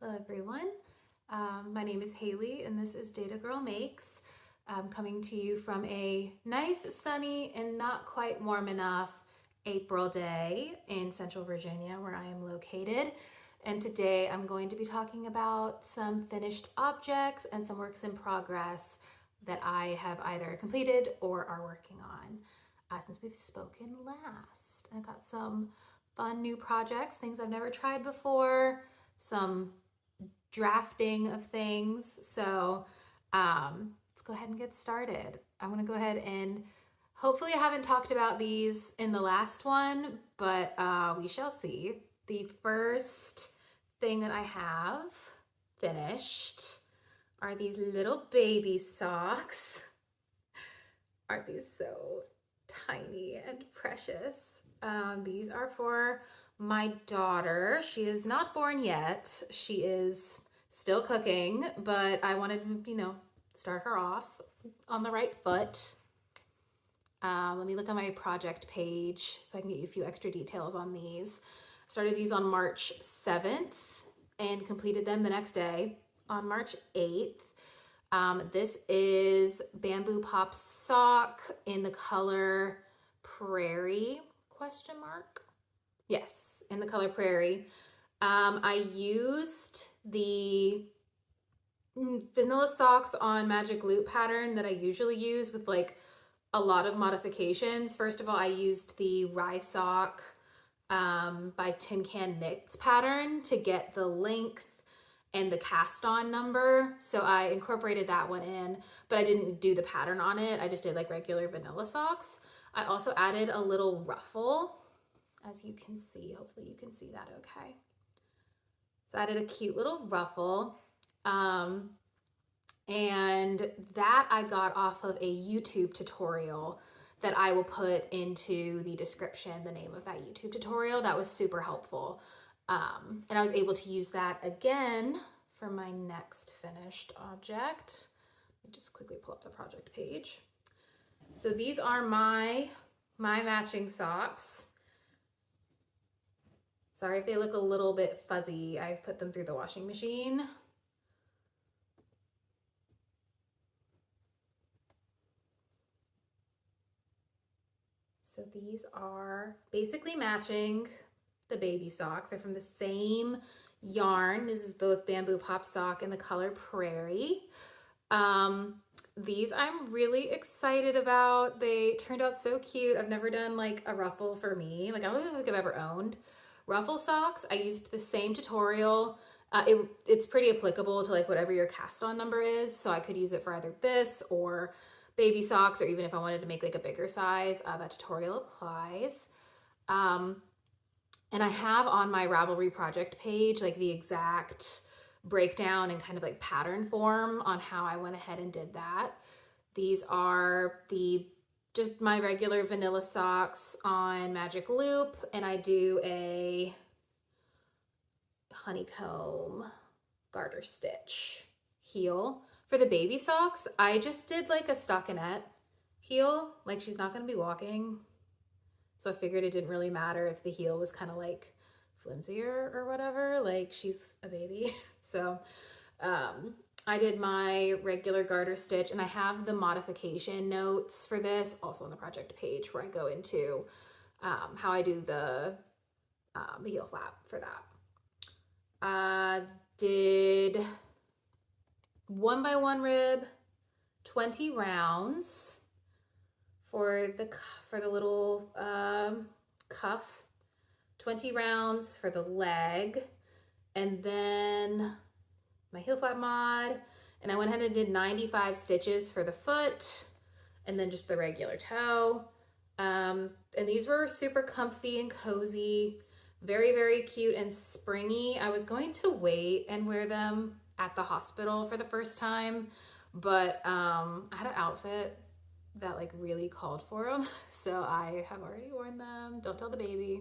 Hello everyone, my name is Haley and this is Data Girl Makes. I'm coming to you from a nice, sunny, and not quite warm enough April day in Central Virginia where I am located. And today I'm going to be talking about some finished objects and some works in progress that I have either completed or are working on since we've spoken last. I got some fun new projects, things I've never tried before, some drafting of things. So let's go ahead and get started. I'm gonna go ahead and hopefully I haven't talked about these in the last one, but we shall see. The first thing that I have finished are these little baby socks. Aren't these so tiny and precious? These are for my daughter. She is not born yet. She is still cooking, but I wanted to, start her off on the right foot. Let me look on my project page so I can get you a few extra details on these. I started these on March 7th and completed them the next day on March 8th. This is Bamboo Pop Sock in the color Prairie, ? Yes, in the color Prairie. I used the vanilla socks on magic loop pattern that I usually use with like a lot of modifications. First of all, I used the Rye Sock by Tin Can Knits pattern to get the length and the cast on number. So I incorporated that one in, but I didn't do the pattern on it. I just did like regular vanilla socks. I also added a little ruffle, as you can see. Hopefully you can see that okay. So I added a cute little ruffle. And that I got off of a YouTube tutorial that I will put into the description, the name of that YouTube tutorial. That was super helpful. And I was able to use that again for my next finished object. Let me just quickly pull up the project page. So these are my matching socks. Sorry if they look a little bit fuzzy. I've put them through the washing machine. So these are basically matching the baby socks. They're from the same yarn. This is both Bamboo Pop Sock in the color Prairie. These I'm really excited about. They turned out so cute. I've never done like a ruffle for me. Like I don't even think I've ever owned ruffle socks. I used the same tutorial. It's pretty applicable to like whatever your cast on number is. So I could use it for either this or baby socks, or even if I wanted to make like a bigger size, that tutorial applies. And I have on my Ravelry project page like the exact breakdown and kind of like pattern form on how I went ahead and did that. These are just my regular vanilla socks on magic loop, and I do a honeycomb garter stitch heel. For the baby socks, I just did like a stockinette heel, like she's not gonna be walking. So I figured it didn't really matter if the heel was kind of like flimsier or whatever, like she's a baby. So I did my regular garter stitch, and I have the modification notes for this also on the project page where I go into how I do the heel flap for that. Did 1x1 rib, 20 rounds for the little cuff, 20 rounds for the leg, and then my heel flap mod, and I went ahead and did 95 stitches for the foot, and then just the regular toe. And these were super comfy and cozy, very, very cute and springy. I was going to wait and wear them at the hospital for the first time, but I had an outfit that like really called for them, so I have already worn them. Don't tell the baby,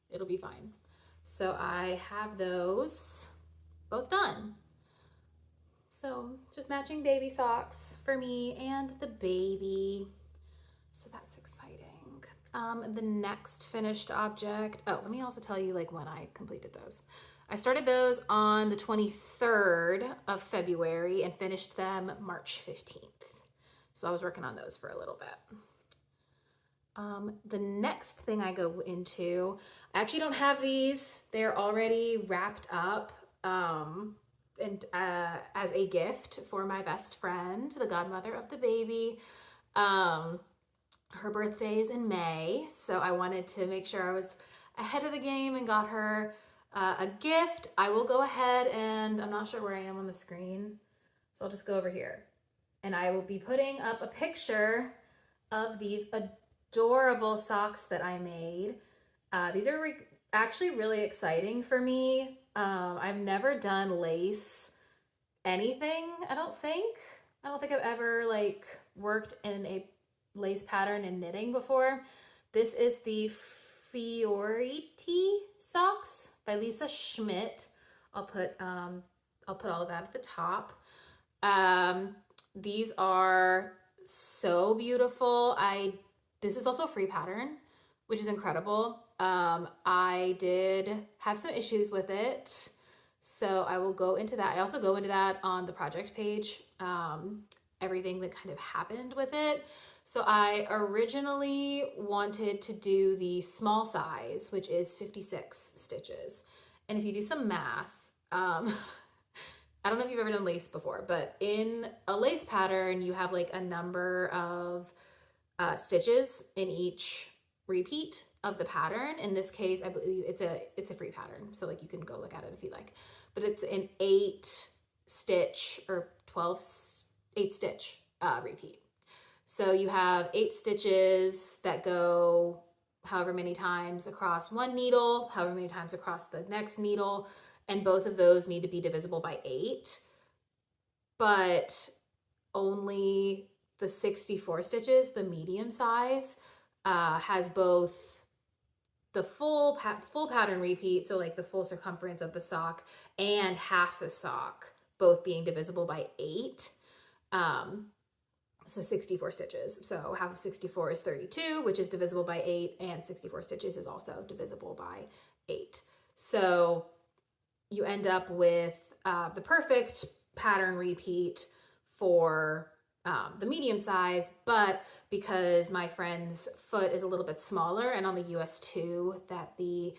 it'll be fine. So I have those both done. So just matching baby socks for me and the baby, so that's exciting. The next finished object, oh, let me also tell you like when I completed those. I started those on the 23rd of February and finished them March 15th. So I was working on those for a little bit. The next thing I go into, I actually don't have these. They're already wrapped up and as a gift for my best friend, the godmother of the baby. Her birthday is in May, so I wanted to make sure I was ahead of the game and got her a gift. I will go ahead and I'm not sure where I am on the screen, so I'll just go over here. And I will be putting up a picture of these adorable socks that I made. These are actually really exciting for me. I've never done lace anything, I don't think. I don't think I've ever like worked in a lace pattern in knitting before. This is the Fioriti socks by Lisa Schmidt. I'll put all of that at the top. These are so beautiful. This is also a free pattern, which is incredible. I did have some issues with it, so I will go into that. I also go into that on the project page, everything that kind of happened with it. So I originally wanted to do the small size, which is 56 stitches. And if you do some math, I don't know if you've ever done lace before, but in a lace pattern, you have like a number of stitches in each repeat of the pattern. In this case, I believe it's a free pattern, so like you can go look at it if you like. But it's an 8 stitch or 8 stitch repeat. So you have 8 stitches that go however many times across one needle, however many times across the next needle, and both of those need to be divisible by 8. But only the 64 stitches, the medium size, has both the full pattern repeat, so like the full circumference of the sock, and half the sock, both being divisible by 8. So 64 stitches. So half of 64 is 32, which is divisible by 8, and 64 stitches is also divisible by 8. So you end up with the perfect pattern repeat for the medium size, but because my friend's foot is a little bit smaller, and on the US 2 that the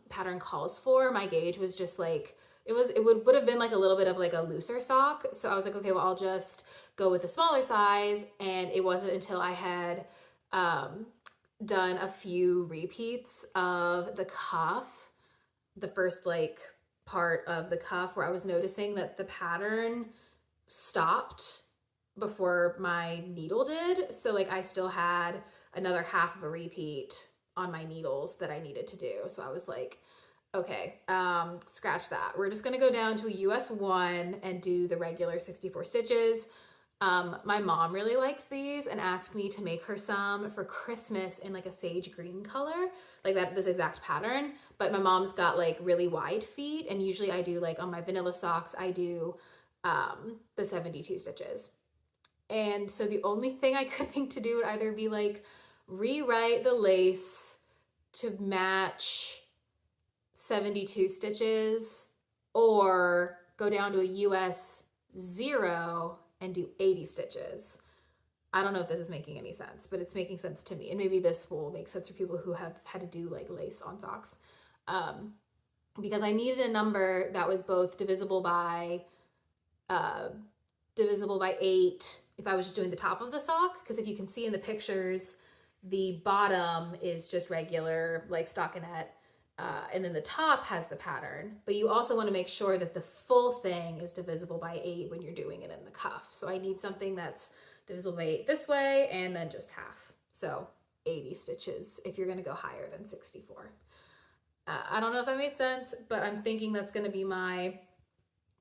pattern calls for, my gauge was just like, it would have been like a little bit of like a looser sock. So I was like, okay, well, I'll just go with the smaller size. And it wasn't until I had done a few repeats of the cuff, the first like part of the cuff, where I was noticing that the pattern stopped before my needle did. So like I still had another half of a repeat on my needles that I needed to do. So I was like, okay, scratch that. We're just gonna go down to a US 1 and do the regular 64 stitches. My mom really likes these and asked me to make her some for Christmas in like a sage green color, like this exact pattern. But my mom's got like really wide feet, and usually I do like on my vanilla socks, I do the 72 stitches. And so the only thing I could think to do would either be like rewrite the lace to match 72 stitches, or go down to a US 0 and do 80 stitches. I don't know if this is making any sense, but it's making sense to me. And maybe this will make sense for people who have had to do like lace on socks. Because I needed a number that was both divisible by 8 if I was just doing the top of the sock. Because if you can see in the pictures, the bottom is just regular like stockinette. And then the top has the pattern, but you also want to make sure that the full thing is divisible by 8 when you're doing it in the cuff. So I need something that's divisible by 8 this way, and then just half. So 80 stitches if you're going to go higher than 64. I don't know if that made sense, but I'm thinking that's going to be my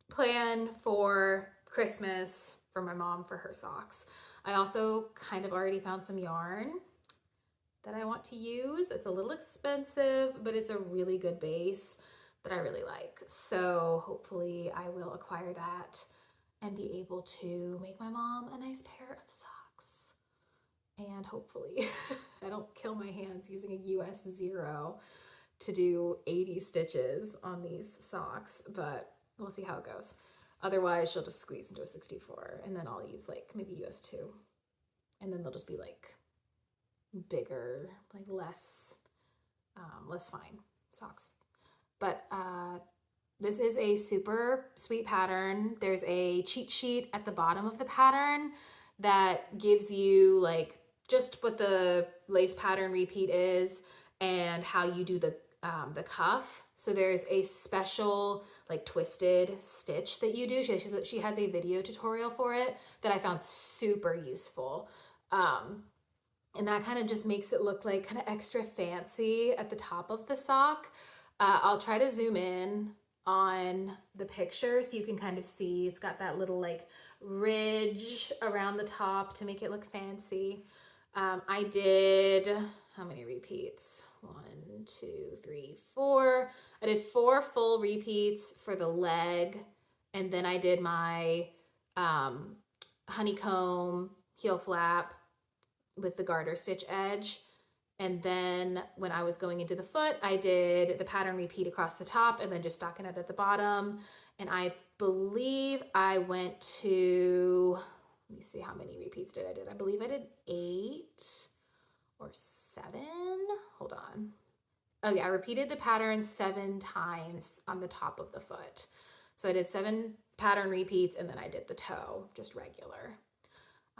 plan for Christmas for my mom for her socks. I also kind of already found some yarn that I want to use. It's a little expensive, but it's a really good base that I really like. So hopefully I will acquire that and be able to make my mom a nice pair of socks. And hopefully I don't kill my hands using a US 0 to do 80 stitches on these socks, but we'll see how it goes. Otherwise, she'll just squeeze into a 64, and then I'll use like maybe US 2. And then they'll just be like bigger, like less fine socks. But this is a super sweet pattern. There's a cheat sheet at the bottom of the pattern that gives you like just what the lace pattern repeat is and how you do the cuff. So there's a special like twisted stitch that you do. She has a video tutorial for it that I found super useful. And that kind of just makes it look like kind of extra fancy at the top of the sock. I'll try to zoom in on the picture so you can kind of see it's got that little like ridge around the top to make it look fancy. I did, how many repeats? 1, 2, 3, 4. I did 4 full repeats for the leg, and then I did my honeycomb heel flap with the garter stitch edge. And then when I was going into the foot, I did the pattern repeat across the top and then just stockinette at the bottom. And I believe I went to, let me see how many repeats I did. I believe I did 8 or 7. Hold on. Oh yeah, I repeated the pattern 7 times on the top of the foot. So I did 7 pattern repeats and then I did the toe, just regular.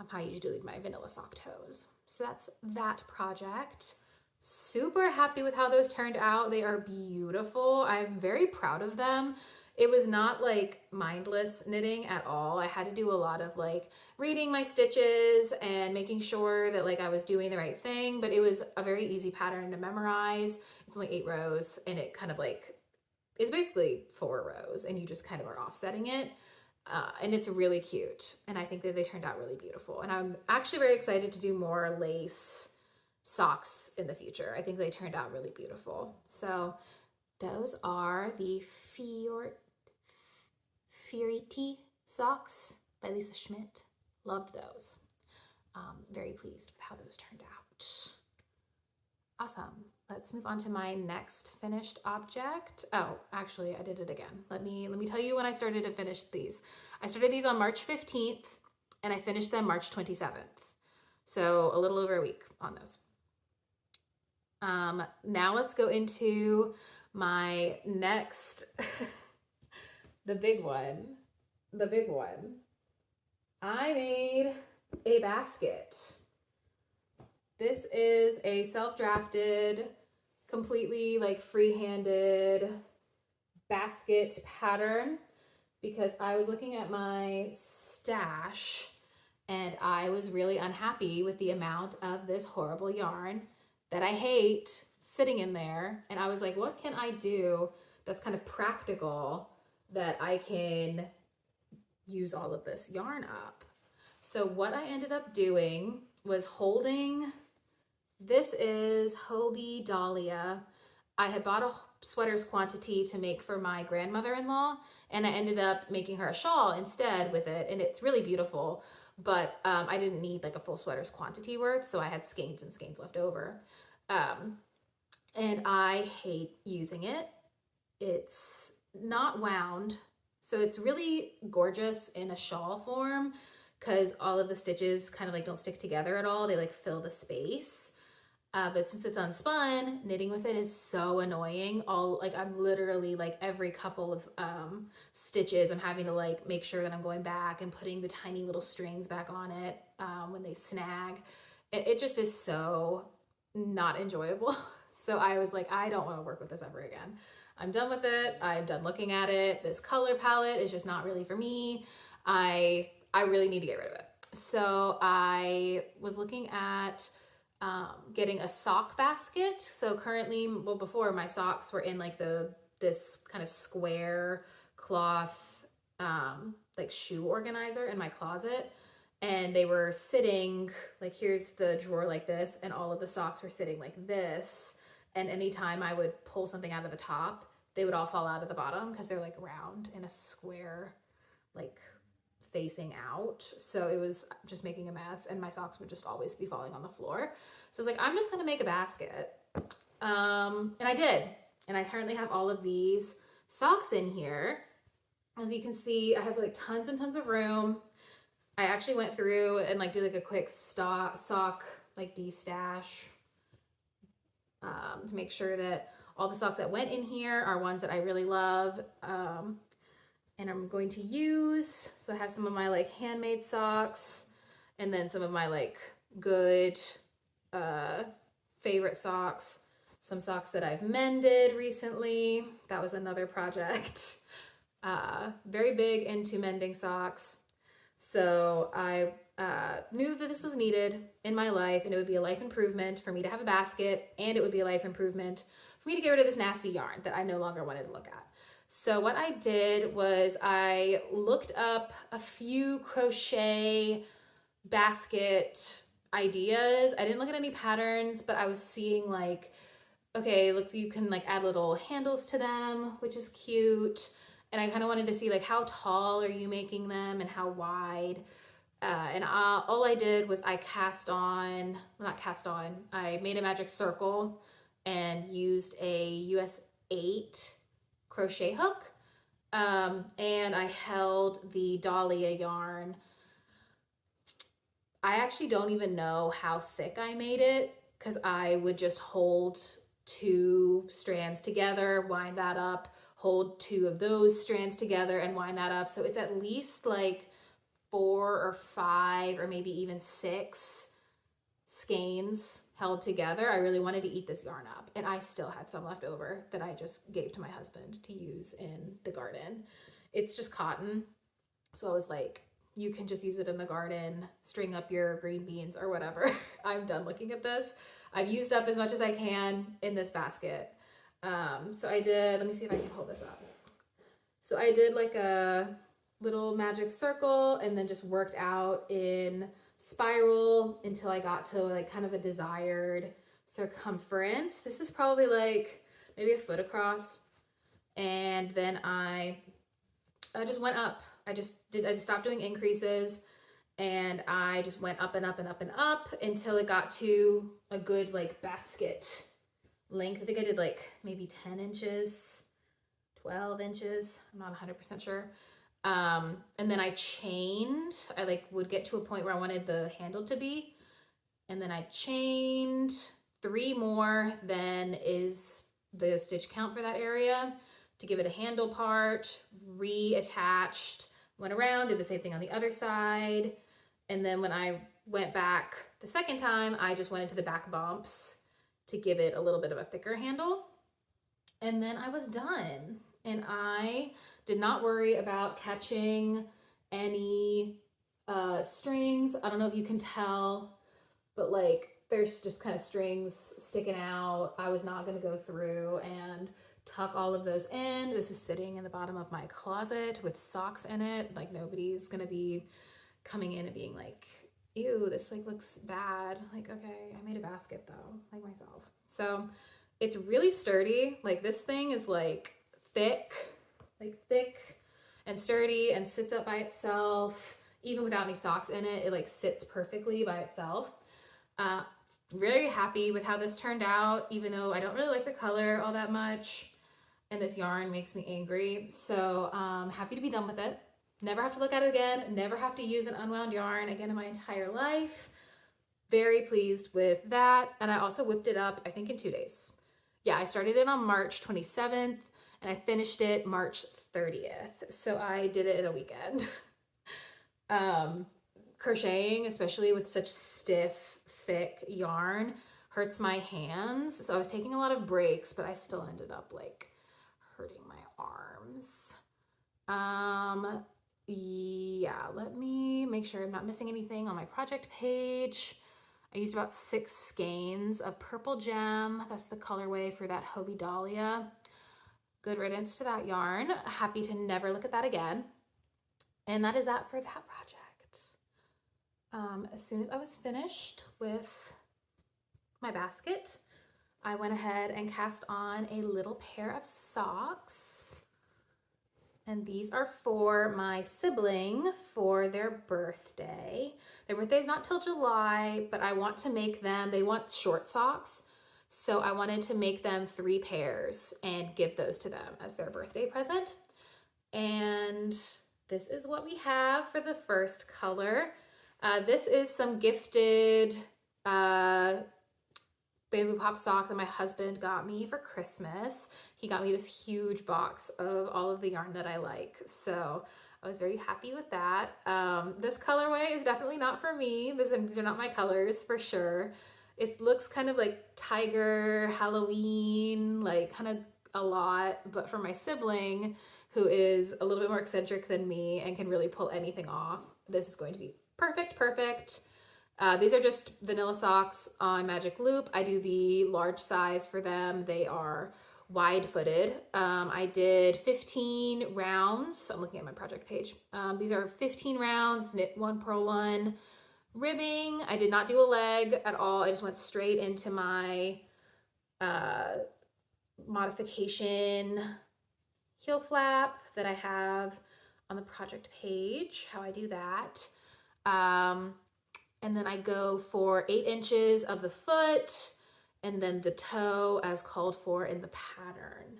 How I usually do my vanilla sock toes. So that's that project. Super happy with how those turned out. They are beautiful. I'm very proud of them. It was not like mindless knitting at all. I had to do a lot of like reading my stitches and making sure that like I was doing the right thing, but it was a very easy pattern to memorize. It's only 8 rows and it kind of like, it's basically 4 rows and you just kind of are offsetting it. And it's really cute. And I think that they turned out really beautiful. And I'm actually very excited to do more lace socks in the future. I think they turned out really beautiful. So those are the Fioriti socks by Lisa Schmidt. Loved those. Very pleased with how those turned out. Awesome. Let's move on to my next finished object. Oh, actually, I did it again. Let me tell you when I started and finished these. I started these on March 15th and I finished them March 27th. So a little over a week on those. Now let's go into my next, the big one. I made a basket. This is a self-drafted, completely like free-handed basket pattern because I was looking at my stash and I was really unhappy with the amount of this horrible yarn that I hate sitting in there. And I was like, what can I do that's kind of practical that I can use all of this yarn up? So what I ended up doing was holding, this is Hobbii Dahlia. I had bought a sweaters quantity to make for my grandmother-in-law and I ended up making her a shawl instead with it, and it's really beautiful, but I didn't need like a full sweaters quantity worth, so I had skeins and skeins left over. And I hate using it. It's not wound, so it's really gorgeous in a shawl form because all of the stitches kind of like don't stick together at all. They like fill the space. But since it's unspun, knitting with it is so annoying. I'm literally like every couple of stitches, I'm having to like make sure that I'm going back and putting the tiny little strings back on it when they snag. It just is so not enjoyable. So I was like, I don't want to work with this ever again. I'm done with it. I'm done looking at it. This color palette is just not really for me. I really need to get rid of it. So I was looking at getting a sock basket. So currently, well, before my socks were in like this kind of square cloth like shoe organizer in my closet, and they were sitting like, here's the drawer like this, and all of the socks were sitting like this, and anytime I would pull something out of the top, they would all fall out of the bottom because they're like round in a square like facing out. So it was just making a mess and my socks would just always be falling on the floor. So I was like, I'm just gonna make a basket. And I did. And I currently have all of these socks in here. As you can see, I have like tons and tons of room. I actually went through and like did like a quick sock like de-stash to make sure that all the socks that went in here are ones that I really love and I'm going to use. So I have some of my like handmade socks and then some of my like good favorite socks. Some socks that I've mended recently. That was another project. Very big into mending socks. So I knew that this was needed in my life and it would be a life improvement for me to have a basket, and it would be a life improvement for me to get rid of this nasty yarn that I no longer wanted to look at. So what I did was I looked up a few crochet basket ideas. I didn't look at any patterns, but I was seeing like, okay, looks, you can like add little handles to them, which is cute. And I kind of wanted to see like how tall are you making them and how wide. And all I did was I I made a magic circle and used a US 8 crochet hook. And I held the Dahlia yarn. I actually don't even know how thick I made it because I would just hold 2 strands together, wind that up, hold 2 of those strands together and wind that up. So it's at least like 4 or 5 or maybe even 6 skeins held together. I really wanted to eat this yarn up, and I still had some left over that I just gave to my husband to use in the garden. It's just cotton. So I was like, you can just use it in the garden, string up your green beans or whatever. I'm done looking at this. I've used up as much as I can in this basket. So I did, let me see if I can hold this up. So I did like a little magic circle and then just worked out in spiral until I got to like kind of a desired circumference. This is probably like maybe a foot across. And then I just went up. I just stopped doing increases and I just went up and up and up and up until it got to a good like basket length. I think I did like maybe 10 inches, 12 inches. I'm not 100% sure. And then I chained. I like would get to a point where I wanted the handle to be. And then I chained 3 more than is the stitch count for that area to give it a handle part, reattached, went around, did the same thing on the other side. And then when I went back the second time, I just went into the back bumps to give it a little bit of a thicker handle. And then I was done. And I did not worry about catching any strings. I don't know if you can tell, but like there's just kind of strings sticking out. I was not gonna go through and tuck all of those in. This is sitting in the bottom of my closet with socks in it. Like nobody's gonna be coming in and being like, ew, this like looks bad. Like, okay, I made a basket though, like myself. So it's really sturdy. Like this thing is like thick and sturdy and sits up by itself. Even without any socks in it, it like sits perfectly by itself. Very happy with how this turned out, even though I don't really like the color all that much. And this yarn makes me angry. So happy to be done with it. Never have to look at it again. Never have to use an unwound yarn again in my entire life. Very pleased with that. And I also whipped it up, I think in 2 days. Yeah, I started it on March 27th and I finished it March 30th. So I did it in a weekend. Crocheting, especially with such stiff, thick yarn, hurts my hands. So I was taking a lot of breaks, but I still ended up like hurting my arms. Yeah, let me make sure I'm not missing anything on my project page. I used about 6 skeins of purple gem. That's the colorway for that Hobbii Dahlia. Good riddance to that yarn. Happy to never look at that again. And that is that for that project. As soon as I was finished with my basket, I went ahead and cast on a little pair of socks. And these are for my sibling for their birthday. Their birthday is not till July, but I want to make them, they want short socks So I wanted to make them 3 pairs and give those to them as their birthday present. And this is what we have for the first color. This is some gifted bamboo pop sock that my husband got me for Christmas. He got me this huge box of all of the yarn that I like. So I was very happy with that. This colorway is definitely not for me. These are not my colors for sure. It looks kind of like tiger, Halloween, like kind of a lot, but for my sibling, who is a little bit more eccentric than me and can really pull anything off, this is going to be perfect, perfect. These are just vanilla socks on Magic Loop. I do the large size for them. They are wide-footed. I did 15 rounds. I'm looking at my project page. These are 15 rounds, knit 1, purl 1, ribbing. I did not do a leg at all. I just went straight into my modification heel flap that I have on the project page, how I do that. And then I go for 8 inches of the foot and then the toe as called for in the pattern.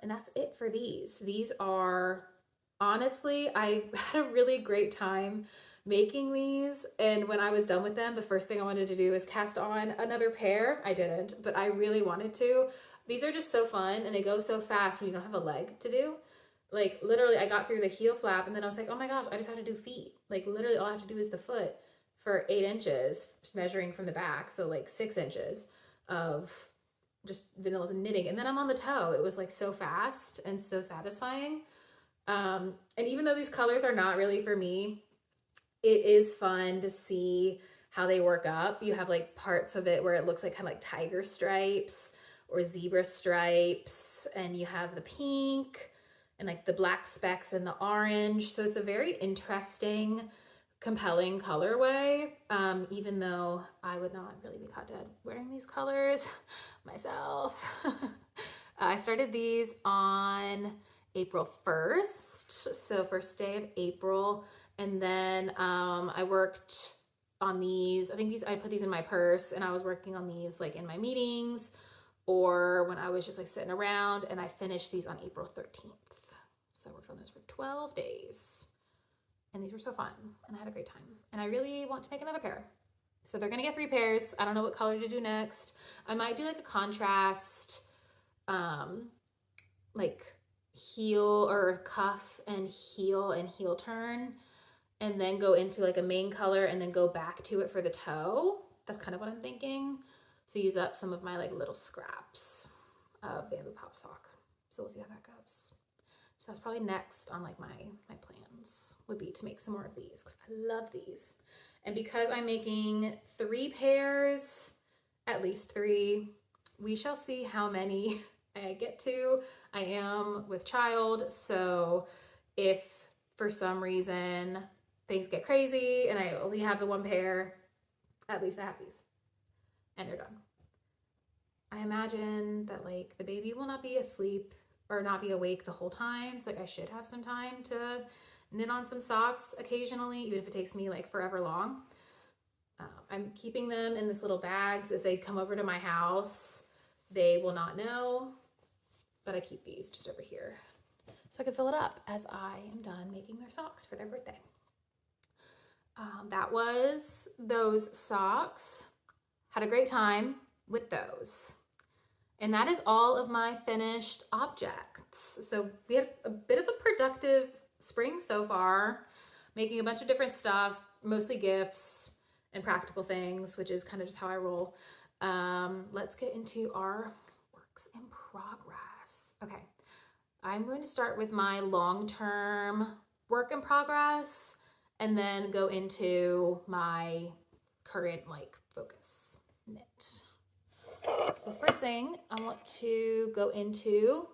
And that's it for these. These are, honestly, I had a really great time making these. And when I was done with them, the first thing I wanted to do is cast on another pair. I didn't, but I really wanted to. These are just so fun and they go so fast when you don't have a leg to do. Like literally I got through the heel flap and then I was like, oh my gosh, I just have to do feet. Like literally all I have to do is the foot for 8 inches, measuring from the back. So like 6 inches of just vanillas and knitting. And then I'm on the toe. It was like so fast and so satisfying. And even though these colors are not really for me, it is fun to see how they work up. You have like parts of it where it looks like kind of like tiger stripes or zebra stripes, and you have the pink and like the black specks and the orange. So it's a very interesting, compelling colorway, even though I would not really be caught dead wearing these colors myself. I started these on April 1st, so first day of April, and then I worked on these. I think I put these in my purse, and I was working on these like in my meetings or when I was just like sitting around, and I finished these on April 13th. So I worked on this for 12 days. And these were so fun, and I had a great time. And I really want to make another pair. So they're gonna get 3 pairs. I don't know what color to do next. I might do like a contrast, like heel or cuff and heel turn, and then go into like a main color and then go back to it for the toe. That's kind of what I'm thinking. So use up some of my like little scraps of bamboo pop sock. So we'll see how that goes. So that's probably next on like my plans would be to make some more of these because I love these. And because I'm making 3 pairs, at least 3, we shall see how many I get to. I am with child, so if for some reason things get crazy and I only have the 1 pair, at least I have these. And they're done. I imagine that like the baby will not be asleep or not be awake the whole time. So like I should have some time to knit on some socks occasionally, even if it takes me like forever long. I'm keeping them in this little bag, so if they come over to my house, they will not know, but I keep these just over here so I can fill it up as I am done making their socks for their birthday. That was those socks. Had a great time with those. And that is all of my finished objects. So we had a bit of a productive spring so far, making a bunch of different stuff, mostly gifts and practical things, which is kind of just how I roll. Let's get into our works in progress. Okay, I'm going to start with my long-term work in progress and then go into my current like focus knit. So first thing I want to go into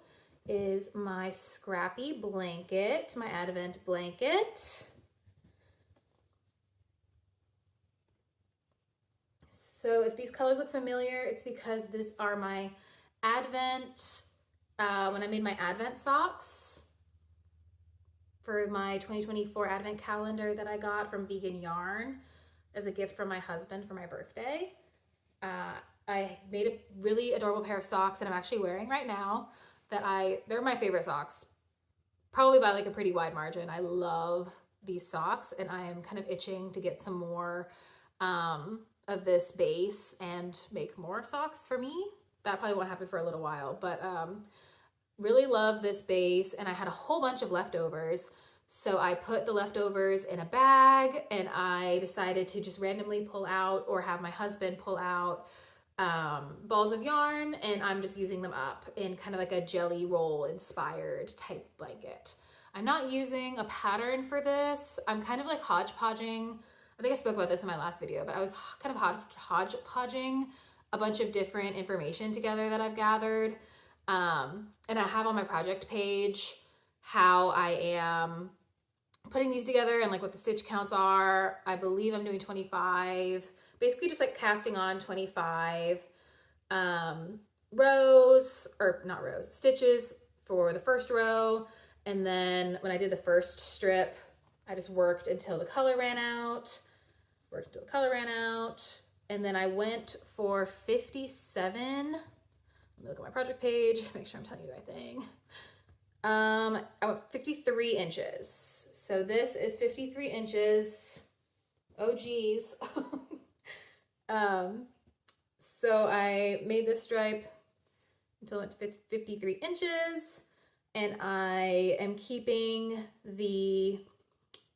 is my scrappy blanket, my Advent blanket. So if these colors look familiar, it's because these are my Advent, when I made my Advent socks for my 2024 Advent calendar that I got from Vegan Yarn as a gift from my husband for my birthday. I made a really adorable pair of socks that I'm actually wearing right now they're my favorite socks, probably by like a pretty wide margin. I love these socks and I am kind of itching to get some more of this base and make more socks for me. That probably won't happen for a little while, but really love this base, and I had a whole bunch of leftovers. So I put the leftovers in a bag, and I decided to just randomly pull out or have my husband pull out balls of yarn, and I'm just using them up in kind of like a jelly roll inspired type blanket. I'm not using a pattern for this. I'm kind of like hodgepodging. I think I spoke about this in my last video, but I was kind of hodgepodging a bunch of different information together that I've gathered. And I have on my project page how I am putting these together and like what the stitch counts are. I believe I'm doing 25, basically just like casting on 25 rows, or not rows, stitches for the first row. And then when I did the first strip, I just worked until the color ran out, and then I went for 57. Let me look at my project page, make sure I'm telling you the right thing. I went 53 inches. So this is 53 inches. Oh geez. So I made this stripe until it went to 53 inches, and I am keeping the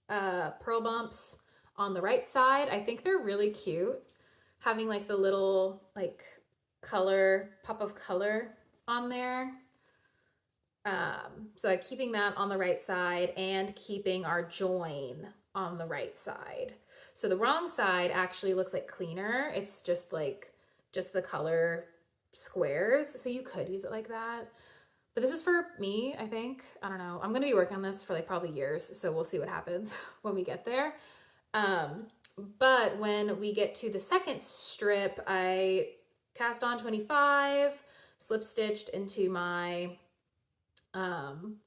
pearl bumps on the right side. I think they're really cute, having like the little like color, pop of color on there. So I'm keeping that on the right side and keeping our join on the right side. So the wrong side actually looks like cleaner. It's just like, just the color squares. So you could use it like that. But this is for me, I think. I don't know. I'm going to be working on this for like probably years. So we'll see what happens when we get there. But when we get to the second strip, I cast on 25, slip stitched into my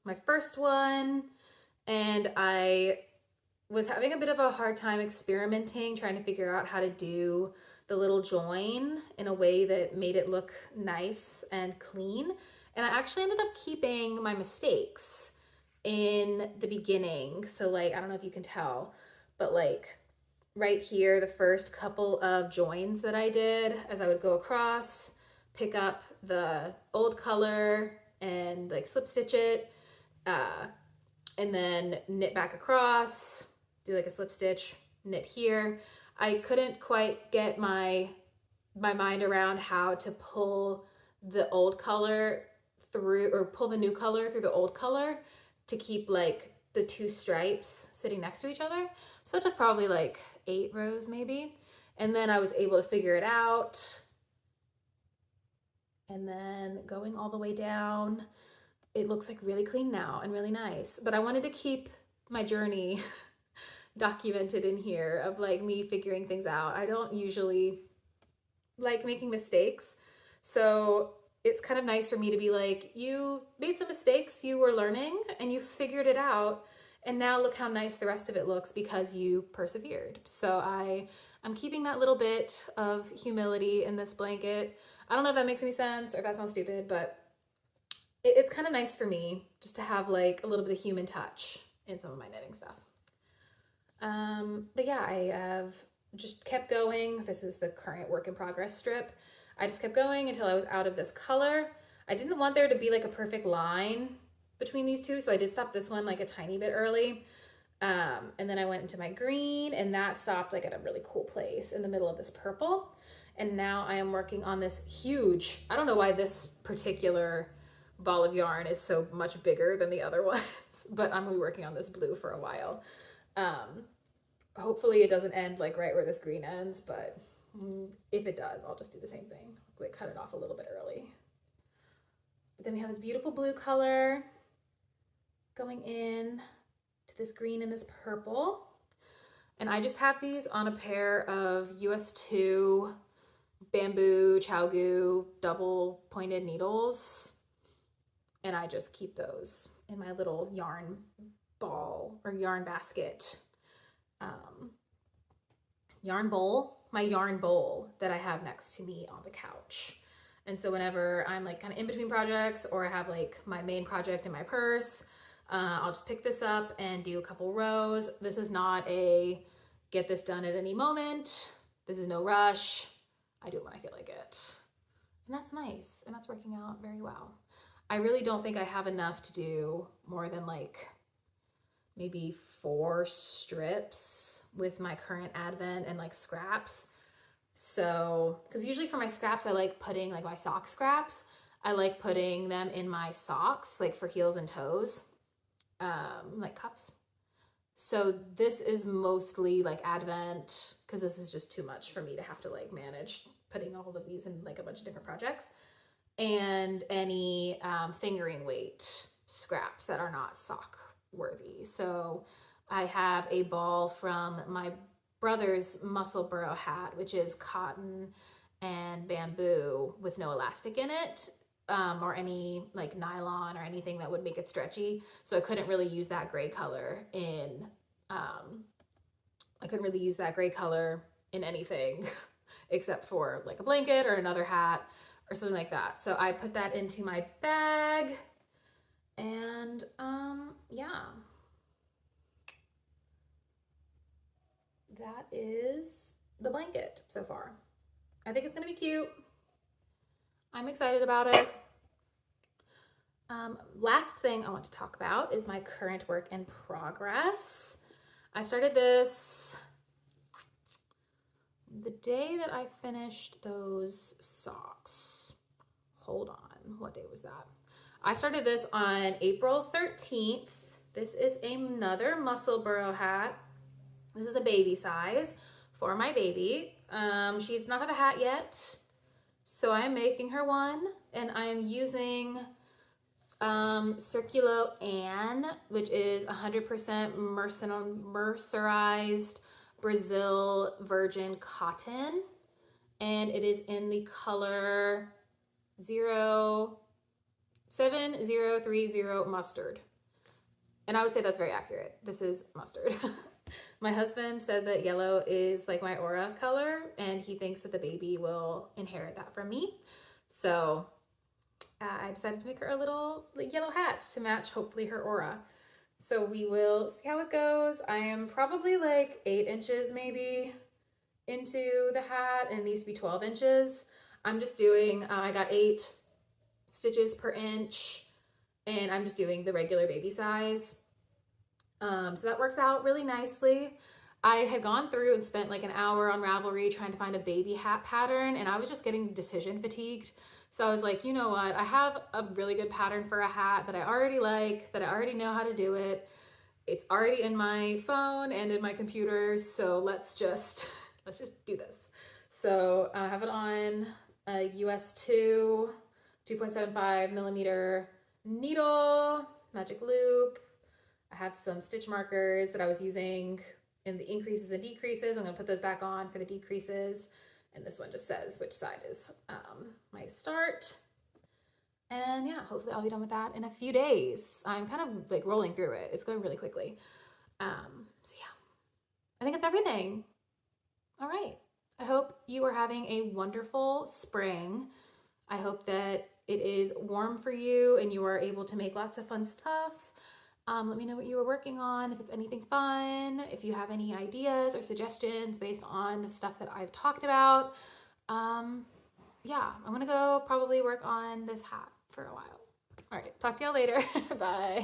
my first one, and I was having a bit of a hard time experimenting, trying to figure out how to do the little join in a way that made it look nice and clean. And I actually ended up keeping my mistakes in the beginning. So like, I don't know if you can tell, but like right here, the first couple of joins that I did, as I would go across, pick up the old color and like slip stitch it, and then knit back across, do like a slip stitch, knit here. I couldn't quite get my mind around how to pull the old color through, or pull the new color through the old color to keep like the two stripes sitting next to each other. So it took probably like 8 rows maybe. And then I was able to figure it out. And then going all the way down, it looks like really clean now and really nice. But I wanted to keep my journey documented in here of like me figuring things out. I don't usually like making mistakes. So it's kind of nice for me to be like, you made some mistakes, you were learning and you figured it out. And now look how nice the rest of it looks because you persevered. So I'm keeping that little bit of humility in this blanket. I don't know if that makes any sense or if that sounds stupid, but it's kind of nice for me just to have like a little bit of human touch in some of my knitting stuff. But yeah, I have just kept going. This is the current work in progress strip. I just kept going until I was out of this color. I didn't want there to be like a perfect line between these two, so I did stop this one like a tiny bit early. And then I went into my green, and that stopped like at a really cool place in the middle of this purple. And now I am working on this huge, I don't know why this particular ball of yarn is so much bigger than the other ones, but I'm gonna be working on this blue for a while. Hopefully it doesn't end like right where this green ends, but if it does, I'll just do the same thing, like cut it off a little bit early. But then we have this beautiful blue color going in to this green and this purple. And I just have these on a pair of US2 bamboo Chowgu double pointed needles. And I just keep those in my little yarn ball or yarn basket yarn bowl, my yarn bowl that I have next to me on the couch. And so whenever I'm like kind of in between projects, or I have like my main project in my purse, I'll just pick this up and do a couple rows. This is not a get this done at any moment. This is no rush. I do it when I feel like it. And that's nice. And that's working out very well. I really don't think I have enough to do more than like maybe 4 strips with my current advent and like scraps. So, because usually for my scraps, I like putting like my sock scraps, I like putting them in my socks, like for heels and toes, like cuffs. So this is mostly like advent, because this is just too much for me to have to like manage putting all of these in like a bunch of different projects, and any fingering weight scraps that are not sock worthy. So I have a ball from my brother's Musselburgh hat, which is cotton and bamboo with no elastic in it, or any like nylon or anything that would make it stretchy. So I couldn't really use that gray color in anything except for like a blanket or another hat or something like that. So I put that into my bag, and yeah. That is the blanket so far. I think it's gonna be cute. I'm excited about it. Last thing I want to talk about is my current work in progress. I started this the day that I finished those socks. Hold on, what day was that? I started this on April 13th. This is another Musselburgh hat. This is a baby size for my baby. She does not have a hat yet, so I'm making her one, and I am using Circulo Anne, which is 100% mercerized Brazil virgin cotton, and it is in the color 07030 mustard. And I would say that's very accurate. This is mustard. My husband said that yellow is like my aura color, and he thinks that the baby will inherit that from me. So I decided to make her a little yellow hat to match hopefully her aura. So we will see how it goes. I am probably like 8 inches maybe into the hat, and it needs to be 12 inches. I'm just doing, I got 8 stitches per inch, and I'm just doing the regular baby size. So that works out really nicely. I had gone through and spent like an hour on Ravelry trying to find a baby hat pattern, and I was just getting decision fatigued. So I was like, you know what? I have a really good pattern for a hat that I already like, that I already know how to do it. It's already in my phone and in my computer. So let's just do this. So I have it on a US 2.75 millimeter needle, magic loop. I have some stitch markers that I was using in the increases and decreases. I'm gonna put those back on for the decreases. And this one just says which side is my start. And yeah, hopefully I'll be done with that in a few days. I'm kind of like rolling through it. It's going really quickly. So yeah, I think it's everything. All right. I hope you are having a wonderful spring. I hope that it is warm for you and you are able to make lots of fun stuff. Let me know what you were working on, if it's anything fun, if you have any ideas or suggestions based on the stuff that I've talked about. Yeah, I'm gonna go probably work on this hat for a while. All right, talk to y'all later. Bye.